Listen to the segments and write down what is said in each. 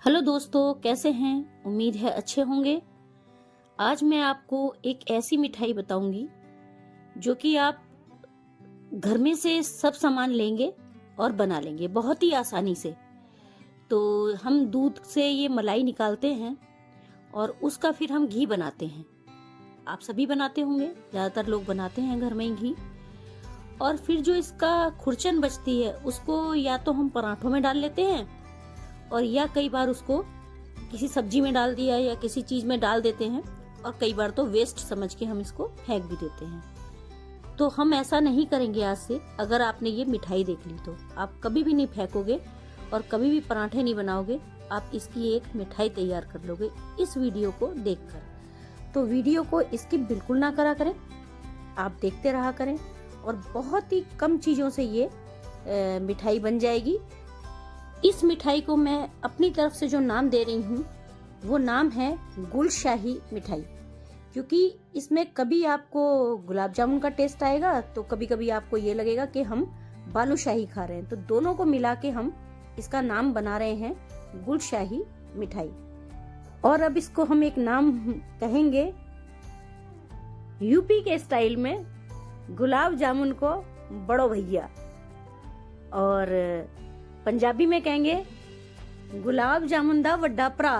Hello दोस्तों, कैसे हैं? उम्मीद है अच्छे होंगे। आज मैं आपको एक ऐसी मिठाई बताऊंगी जो कि आप घर में से सब सामान लेंगे और बना लेंगे बहुत ही आसानी से। तो हम दूध से ये मलाई निकालते हैं और उसका फिर हम घी बनाते हैं। आप सभी बनाते होंगे, ज़्यादातर लोग बनाते हैं घर में ही घी। और फिर जो इसका खुरचन बचती है उसको या तो हम पराठों में डाल लेते हैं और या कई बार उसको किसी सब्जी में डाल दिया या किसी चीज में डाल देते हैं, और कई बार तो वेस्ट समझ के हम इसको फेंक भी देते हैं। तो हम ऐसा नहीं करेंगे आज से। अगर आपने ये मिठाई देख ली तो आप कभी भी नहीं फेंकोगे और कभी भी पराठे नहीं बनाओगे। आप इसकी एक मिठाई तैयार कर लोगे इस वीडियो को देखकर। तो वीडियो को स्किप बिल्कुल ना करा करें, आप देखते रहा करें और बहुत ही कम चीजों से ये मिठाई बन जाएगी। इस मिठाई को मैं अपनी तरफ से जो नाम दे रही हूँ वो नाम है गुलशाही मिठाई, क्योंकि इसमें कभी आपको गुलाब जामुन का टेस्ट आएगा तो कभी कभी आपको ये लगेगा कि हम बालूशाही खा रहे हैं। तो दोनों को मिला के हम इसका नाम बना रहे हैं गुलशाही मिठाई। और अब इसको हम एक नाम कहेंगे यूपी के स्टाइल में गुलाब जामुन को बड़ो भैया, और पंजाबी में कहेंगे गुलाब जामुन दा वड्डा भरा,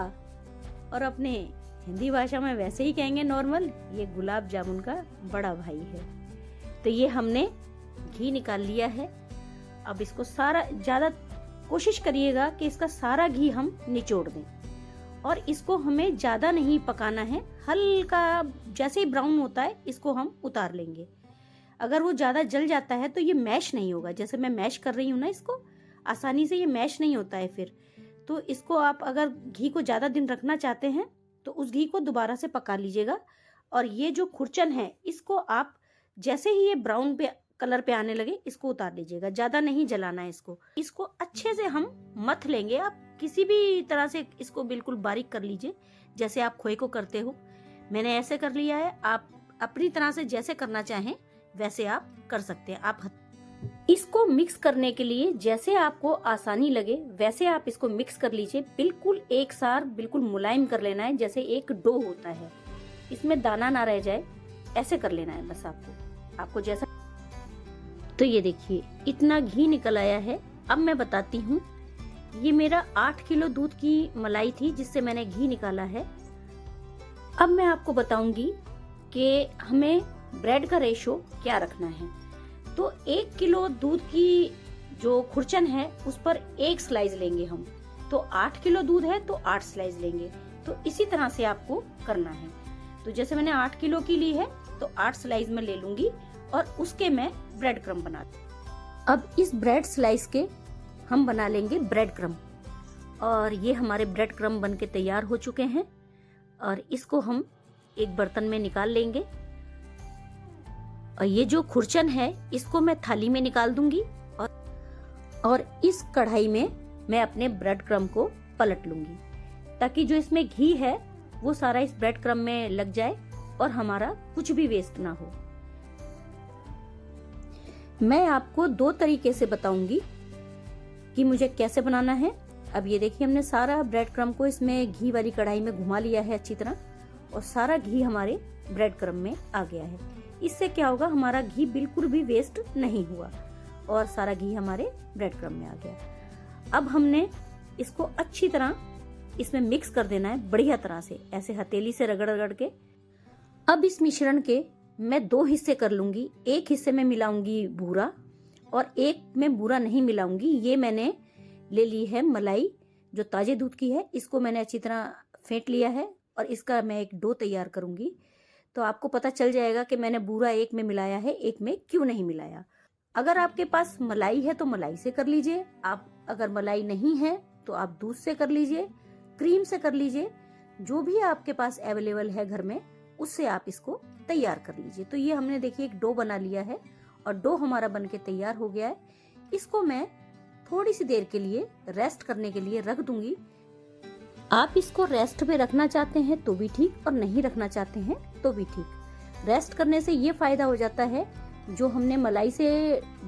और अपने हिंदी भाषा में वैसे ही कहेंगे नॉर्मल, ये गुलाब जामुन का बड़ा भाई है। तो ये हमने घी निकाल लिया है। अब इसको सारा, ज्यादा कोशिश करिएगा कि इसका सारा घी हम निचोड़ दें, और इसको हमें ज्यादा नहीं पकाना है। हल्का जैसे ही ब्राउन होता है इसको हम उतार लेंगे। अगर वो ज्यादा जल जाता है तो ये मैश नहीं होगा। जैसे मैं मैश कर रही हूँ ना, इसको आसानी से ये मैश नहीं होता है फिर। तो इसको आप अगर घी को ज्यादा दिन रखना चाहते हैं तो उस घी को दोबारा से पका लीजिएगा। और ये जो खुरचन है इसको आप जैसे ही ये ब्राउन पे कलर पे आने लगे इसको उतार लीजिएगा। ज्यादा नहीं जलाना है इसको अच्छे से हम मथ लेंगे। आप किसी भी तरह से इसको बिल्कुल बारीक कर लीजिए, जैसे आप खोए को करते हो। मैंने ऐसे कर लिया है, आप अपनी तरह से जैसे करना चाहें वैसे आप कर सकते हैं। आप इसको मिक्स करने के लिए जैसे आपको आसानी लगे वैसे आप इसको मिक्स कर लीजिए। बिल्कुल एक साथ बिल्कुल मुलायम कर लेना है, जैसे एक डो होता है, इसमें दाना ना रह जाए, ऐसे कर लेना है बस आपको जैसा। तो ये देखिए इतना घी निकल आया है। अब मैं बताती हूँ, ये मेरा 8 किलो दूध की मलाई थी जिससे मैंने घी निकाला है। अब मैं आपको बताऊंगी कि हमें ब्रेड का रेशो क्या रखना है। तो 1 किलो दूध की जो खुरचन है उस पर 1 स्लाइस लेंगे हम। तो 8 किलो दूध है तो 8 स्लाइस लेंगे। तो इसी तरह से आपको करना है। तो जैसे मैंने 8 किलो की ली है तो 8 स्लाइस में ले लूंगी और उसके मैं ब्रेड क्रम्ब बनाती हूँ। अब इस ब्रेड स्लाइस के हम बना लेंगे ब्रेड क्रम्ब। और ये हमारे ब्रेड क्रम्ब बन के तैयार हो चुके हैं, और इसको हम एक बर्तन में निकाल लेंगे। और ये जो खुरचन है इसको मैं थाली में निकाल दूंगी, और इस कढ़ाई में मैं अपने ब्रेड क्रम्ब को पलट लूंगी, ताकि जो इसमें घी है वो सारा इस ब्रेड क्रम्ब में लग जाए और हमारा कुछ भी वेस्ट ना हो। मैं आपको 2 तरीके से बताऊंगी कि मुझे कैसे बनाना है। अब ये देखिए हमने सारा ब्रेड क्रम्ब को इसमें घी वाली कढ़ाई में घुमा लिया है अच्छी तरह, और सारा घी हमारे ब्रेड क्रम्ब में आ गया है। इससे क्या होगा, हमारा घी बिल्कुल भी वेस्ट नहीं हुआ और सारा घी हमारे ब्रेड क्रम्ब में आ गया। अब हमने इसको अच्छी तरह इसमें मिक्स कर देना है बढ़िया तरह से, ऐसे हथेली से रगड़ रगड़ के। अब इस मिश्रण के मैं 2 हिस्से कर लूंगी। एक हिस्से में मिलाऊंगी बूरा और एक में बूरा नहीं मिलाऊंगी। ये मैंने ले ली है मलाई जो ताजे दूध की है, इसको मैंने अच्छी तरह फेंट लिया है और इसका मैं एक डो तैयार करूंगी। तो आपको पता चल जाएगा कि मैंने बूरा एक में मिलाया है, एक में क्यों नहीं मिलाया। अगर आपके पास मलाई है तो मलाई से कर लीजिए, आप अगर मलाई नहीं है तो आप दूध से कर लीजिए, क्रीम से कर लीजिए, जो भी आपके पास अवेलेबल है घर में उससे आप इसको तैयार कर लीजिए। तो ये हमने देखिए एक डो बना लिया है और डो हमारा बन के तैयार हो गया है। इसको मैं थोड़ी सी देर के लिए रेस्ट करने के लिए रख दूंगी। आप इसको रेस्ट पे रखना चाहते हैं तो भी ठीक, और नहीं रखना चाहते हैं तो भी ठीक। रेस्ट करने से ये फायदा हो जाता है, जो हमने मलाई से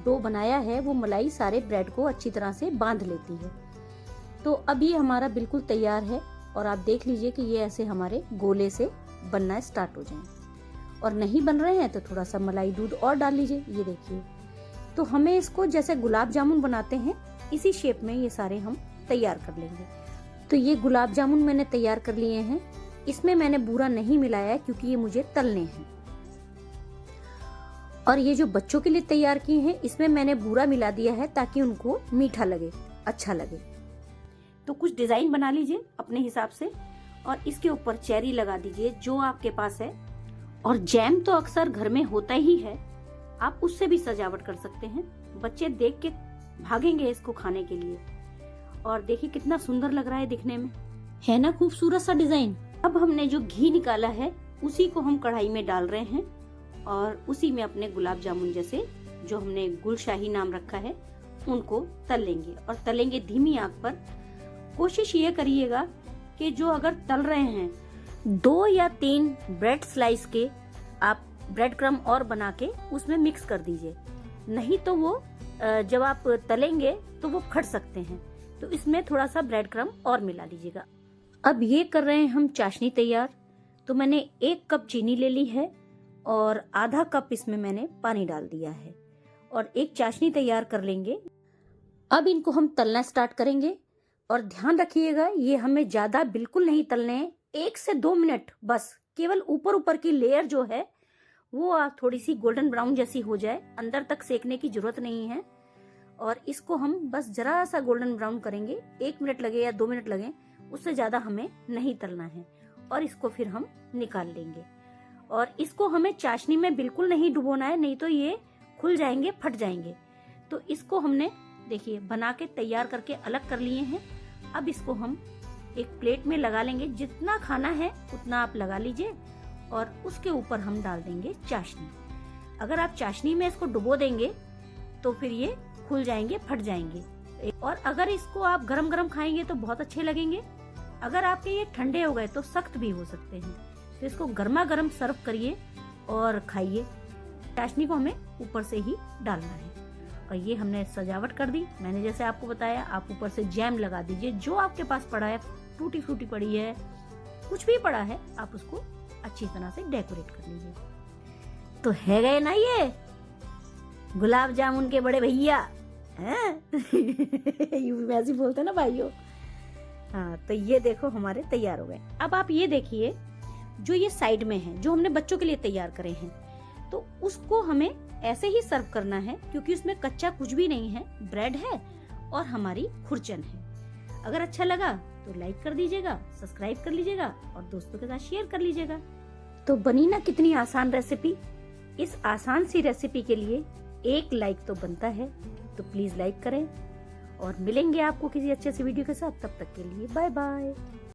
डो बनाया है वो मलाई सारे ब्रेड को अच्छी तरह से बांध लेती है। तो अब ये हमारा बिल्कुल तैयार है और आप देख लीजिए कि ये ऐसे हमारे गोले से बनना स्टार्ट हो जाए। और नहीं बन रहे हैं तो थोड़ा सा मलाई दूध और डाल लीजिए। ये देखिए, तो हमें इसको जैसे गुलाब जामुन बनाते हैं इसी शेप में ये सारे हम तैयार कर लेंगे। तो ये गुलाब जामुन मैंने तैयार कर लिए हैं। इसमें मैंने बूरा नहीं मिलाया है क्योंकि ये मुझे तलने हैं। और ये जो बच्चों के लिए तैयार किए हैं इसमें मैंने बूरा मिला दिया है ताकि उनको मीठा लगे, अच्छा लगे। तो कुछ डिजाइन बना लीजिए अपने हिसाब से और इसके ऊपर चेरी लगा दीजिए जो आपके पास है। और जैम तो अक्सर घर में होता ही है, आप उससे भी सजावट कर सकते हैं। बच्चे देख के भागेंगे इसको खाने के लिए। और देखिए कितना सुंदर लग रहा है दिखने में, है ना खूबसूरत सा डिजाइन। अब हमने जो घी निकाला है उसी को हम कढ़ाई में डाल रहे हैं और उसी में अपने गुलाब जामुन जैसे जो हमने गुलशाही नाम रखा है उनको तल लेंगे। और तलेंगे धीमी आंच पर। कोशिश ये करिएगा कि जो अगर तल रहे हैं 2 या 3 ब्रेड स्लाइस के आप ब्रेड क्रम और बना के उसमें मिक्स कर दीजिए, नहीं तो वो जब आप तलेंगे तो वो फट सकते हैं। तो इसमें थोड़ा सा ब्रेड क्रम और मिला लीजिएगा। अब ये कर रहे हैं हम चाशनी तैयार। तो मैंने 1 कप चीनी ले ली है और आधा कप इसमें मैंने पानी डाल दिया है और एक चाशनी तैयार कर लेंगे। अब इनको हम तलना स्टार्ट करेंगे और ध्यान रखिएगा ये हमें ज्यादा बिल्कुल नहीं तलने हैं, 1 से 2 मिनट बस। केवल ऊपर ऊपर की लेयर जो है वो थोड़ी सी गोल्डन ब्राउन जैसी हो जाए, अंदर तक सेकने की जरूरत नहीं है। और इसको हम बस जरा सा गोल्डन ब्राउन करेंगे, 1 मिनट लगे या 2 मिनट लगे, उससे ज्यादा हमें नहीं तलना है। और इसको फिर हम निकाल लेंगे। और इसको हमें चाशनी में बिल्कुल नहीं डुबोना है, नहीं तो ये खुल जाएंगे, फट जाएंगे। तो इसको हमने देखिए बना के तैयार करके अलग कर लिए हैं। अब इसको हम एक प्लेट में लगा लेंगे, जितना खाना है उतना आप लगा लीजिए और उसके ऊपर हम डाल देंगे चाशनी। अगर आप चाशनी में इसको डुबो देंगे तो फिर ये खुल जाएंगे, फट जाएंगे। और अगर इसको आप गरम गरम खाएंगे तो बहुत अच्छे लगेंगे। अगर आपके ये ठंडे हो गए तो सख्त भी हो सकते हैं। तो इसको गर्मा गर्म सर्व करिए और खाइए। चाशनी को हमें ऊपर से ही डालना है। और ये हमने सजावट कर दी। मैंने जैसे आपको बताया, आप ऊपर से जैम लगा दीजिए, जो आपके पास पड़ा है, टूटी फ्रूटी पड़ी है, कुछ भी पड़ा है, आप उसको अच्छी तरह से डेकोरेट कर लीजिए। तो है गए ना ये गुलाब जामुन के बड़े भैया हैं। वैसे बोलते ना भाइयों। हाँ, तो ये देखो हमारे तैयार हो गए। अब आप ये देखिए जो ये साइड में है, जो हमने बच्चों के लिए तैयार करे हैं, तो उसको हमें ऐसे ही सर्व करना है क्योंकि उसमें कच्चा कुछ भी नहीं है, ब्रेड है और हमारी खुरचन है। अगर अच्छा लगा तो लाइक कर दीजिएगा, सब्सक्राइब कर लीजिएगा और दोस्तों के साथ शेयर कर लीजिएगा। तो बनी ना कितनी आसान रेसिपी। इस आसान सी रेसिपी के लिए 1 लाइक तो बनता है, तो प्लीज लाइक करें। और मिलेंगे आपको किसी अच्छे से वीडियो के साथ। तब तक के लिए बाय बाय।